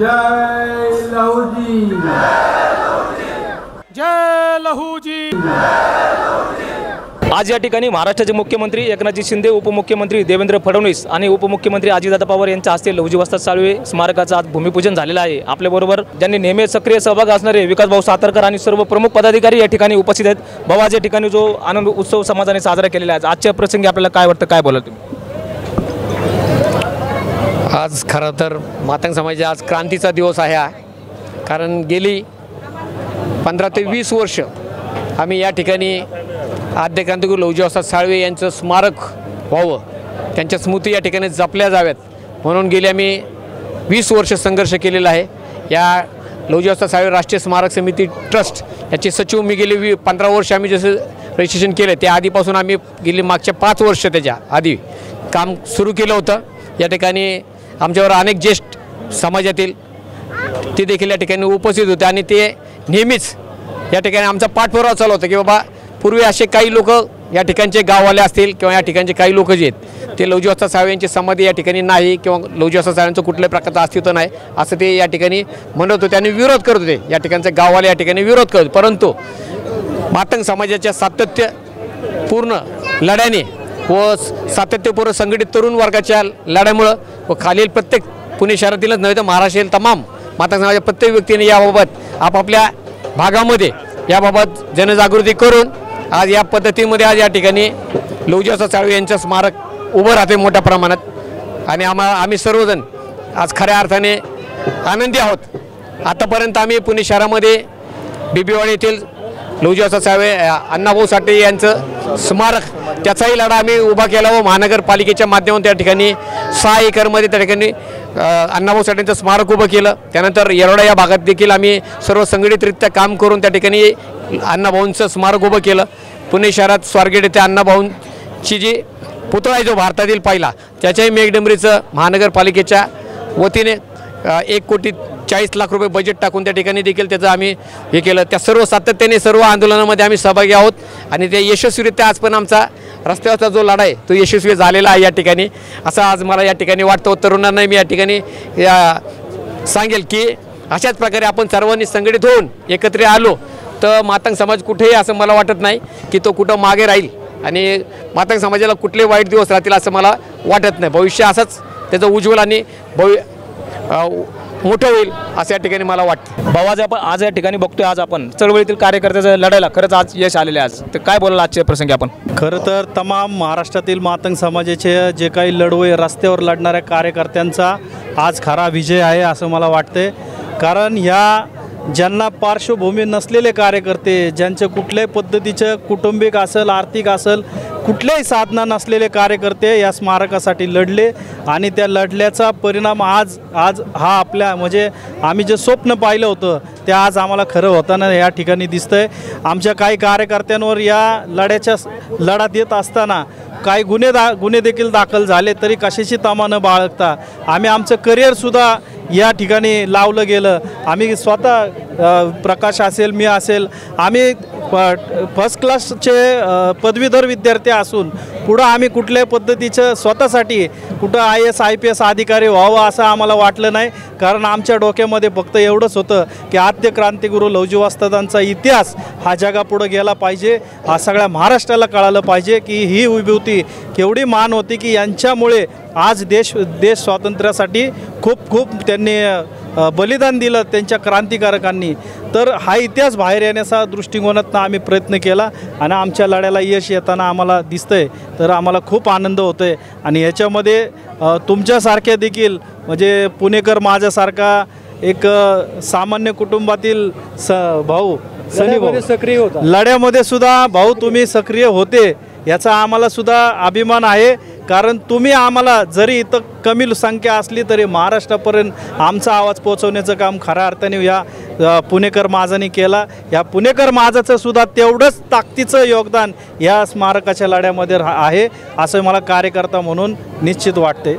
जय लहूजी, जय लहूजी। आज या ठिकाणी महाराष्ट्राचे मुख्यमंत्री एकनाथ शिंदे, उपमुख्यमंत्री देवेंद्र फडणवीस आणि उपमुख्यमंत्री अजितदादा पवार यांच्या हस्ते लहुजी वस्ताद साळवे स्मारकाचं आज भूमिपूजन झालेलं आहे। आपल्याबरोबर ज्यांनी नेहमी सक्रिय सहभाग असणारे विकास भाऊ सातारकर आणि सर्व प्रमुख पदाधिकारी या ठिकाणी उपस्थित आहेत। भाऊ, आज या ठिकाणी जो आनंद उत्सव समाजाने साजरा केलेला आहे, आजच्या प्रसंगी आपल्याला काय वाटतं, काय बोलाल तुम्ही? आज खरं तर मातंग समाजाचा आज क्रांतीचा दिवस आहे कारण गेली 15 ते 20 वर्ष आम्ही या ठिकाणी आद्य क्रांतिगुरू लहुजी वस्ताद साळवे यांचं स्मारक व्हावं, त्यांच्या स्मृती या ठिकाणी जपल्या जाव्यात म्हणून गेली आम्ही 20 वर्ष संघर्ष केलेला आहे। या लहुजी वस्ताद साळवे राष्ट्रीय स्मारक समिती ट्रस्ट याचे सचिव मी गेली 15 वर्ष आम्ही जसं रजिस्ट्रेशन केलं त्या आधीपासून आम्ही गेली मागच्या 5 वर्ष त्याच्या आधी काम सुरू केलं होतं। या ठिकाणी आमच्यावर अनेक ज्येष्ठ समाजातील ते देखील या ठिकाणी उपस्थित होते आणि ते नेहमीच या ठिकाणी आमचा पाठपुरावा चालू होता की बाबा पूर्वी असे काही लोक या ठिकाणचे गाववाले असतील किंवा या ठिकाणचे काही लोक जे आहेत ते लहुजी वस्ताद साळवे यांची समाधी या ठिकाणी नाही किंवा लहुजी वस्ताद साळव्यांचं कुठल्याही प्रकारचं अस्तित्व नाही असं ते या ठिकाणी म्हणत होते आणि विरोध करत होते। या ठिकाणचे गाववाले या ठिकाणी विरोध करत, परंतु मातंग समाजाच्या सातत्यपूर्ण लढ्याने व सातत्यपूर्ण संघटित तरुण वर्गाच्या लढ्यामुळं व खालील प्रत्येक पुणे शहरातीलच नव्हे तर महाराष्ट्रातील तमाम मातंग समाजाच्या प्रत्येक व्यक्तीने याबाबत आपापल्या भागामध्ये याबाबत जनजागृती करून आज या पद्धतीमध्ये आज या ठिकाणी लहुजी वस्ताद साळवे यांचं स्मारक उभं राहते मोठ्या प्रमाणात आणि आम्ही सर्वजण आज खऱ्या अर्थाने आनंदी आहोत। आतापर्यंत आम्ही पुणे शहरामध्ये बिबीवाडी येथील लहुजी वस्ताद साळवे अण्णाभाऊ साठे यांचं स्मारक त्याचाही लढा आम्ही उभा केला व महानगरपालिकेच्या माध्यमातून त्या ठिकाणी 6 एकरमध्ये त्या ठिकाणी अण्णाभाऊ साठेंचं स्मारक उभं केलं। त्यानंतर येरवडा या भागात देखील आम्ही सर्व संघटितरित्या काम करून त्या ठिकाणी अण्णाभाऊंचं स्मारक उभं केलं। पुणे शहरात स्वारगेट येथे अण्णाभाऊंची जी पुतळा आहे जो भारतातील पहिला त्याच्याही मेघडंबरीचं महानगरपालिकेच्या वतीने 1,40,40,00,000 रुपये बजेट टाकून त्या ठिकाणी देखील त्याचं आम्ही हे केलं। त्या सर्व सातत्याने सर्व आंदोलनामध्ये आम्ही सहभागी आहोत आणि ते यशस्वीरित्या आज पण आमचा रस्त्यावरचा जो लढा आहे तो यशस्वी झालेला आहे या ठिकाणी असं आज मला या ठिकाणी वाटतं। तरुणांना मी या ठिकाणी सांगेल की अशाच प्रकारे आपण सर्वांनी संघटित होऊन एकत्र आलो तर मातंग समाज कुठेही असं मला वाटत नाही की तो कुठं मागे राहील आणि मातंग समाजाला कुठले वाईट दिवस राहतील असं मला वाटत नाही। भविष्य असंच त्याचं उज्ज्वल आणि मोठं होईल असं या ठिकाणी मला वाटतं। भाऊ, आज या ठिकाणी बघतोय आज आपण चळवळीतील कार्यकर्त्याचं लढायला खरंच आज यश आलेले आज तर काय बोलाल आजच्या प्रसंगी आपण? खरं तर तमाम महाराष्ट्रातील मातंग समाजाचे जे काही लढवय रस्त्यावर लढणाऱ्या कार्यकर्त्यांचा आज खरा विजय आहे असं मला वाटते। कारण ह्या ज्यांना पार्श्वभूमी नसलेले कार्यकर्ते, ज्यांचे कुठल्याही पद्धतीचं कुटुंबिक असेल आर्थिक असेल कुठल्याही साधना नसलेले कार्यकर्ते या स्मारकासाठी लढले आणि त्या लढल्याचा परिणाम आज हा आपल्या म्हणजे आम्ही जे स्वप्न पाहिलं होतं ते आज आम्हाला खरं होताना या ठिकाणी दिसतंय। आमच्या काही कार्यकर्त्यांवर या लढ्यात येत असताना काही गुन्हे देखील दाखल झाले तरी कशाची तमा न बाळगता आम्ही आमचं करिअरसुद्धा या ठिकाणी लावलं गेलं। आम्ही स्वतः प्रकाश असेल मी असेल आम्ही फर्स्ट क्लासचे पदवीधर विद्यार्थी असून पुढं आम्ही कुठल्याही पद्धतीचं स्वतःसाठी कुठं IAS IPS अधिकारी व्हावं असं आम्हाला वाटलं नाही। कारण आमच्या डोक्यामध्ये फक्त एवढंच होतं की आद्य क्रांतिगुरू लहुजी वस्तादांचा इतिहास हा जगापुढं गेला पाहिजे, हा सगळ्या महाराष्ट्राला कळालं पाहिजे की ही विभूती केवढी मान होती की यांच्यामुळे आज देश स्वातंत्र्यासाठी खूप त्यांनी बलिदान दिलं त्यांच्या क्रांतिकारकांनी। तर हा इतिहास बाहेर येण्याचा दृष्टिकोनातून आम्ही प्रयत्न केला आणि आमच्या लढ्याला यश येताना आम्हाला दिसतंय तर आम्हाला खूप आनंद होतोय। आणि ह्याच्यामध्ये तुमच्यासारखे देखील म्हणजे पुणेकर माझ्यासारखा एक सामान्य कुटुंबातील भाऊ सनी सक्रिय होता लढ्यामध्ये सुद्धा भाऊ तुम्ही सक्रिय होते याचा आम्हाला सुद्धा अभिमान आहे। कारण तुम्ही आम्हाला जरी इथं कमी संख्या असली तरी महाराष्ट्रापर्यंत आमचा आवाज पोहोचवण्याचं काम खऱ्या अर्थाने या पुणेकर माझांनी केला। या पुणेकर माझाचं सुद्धा तेवढंच ताकदीचं योगदान या स्मारकाच्या लढ्यामध्ये आहे असं मला कार्यकर्ता म्हणून निश्चित वाटते।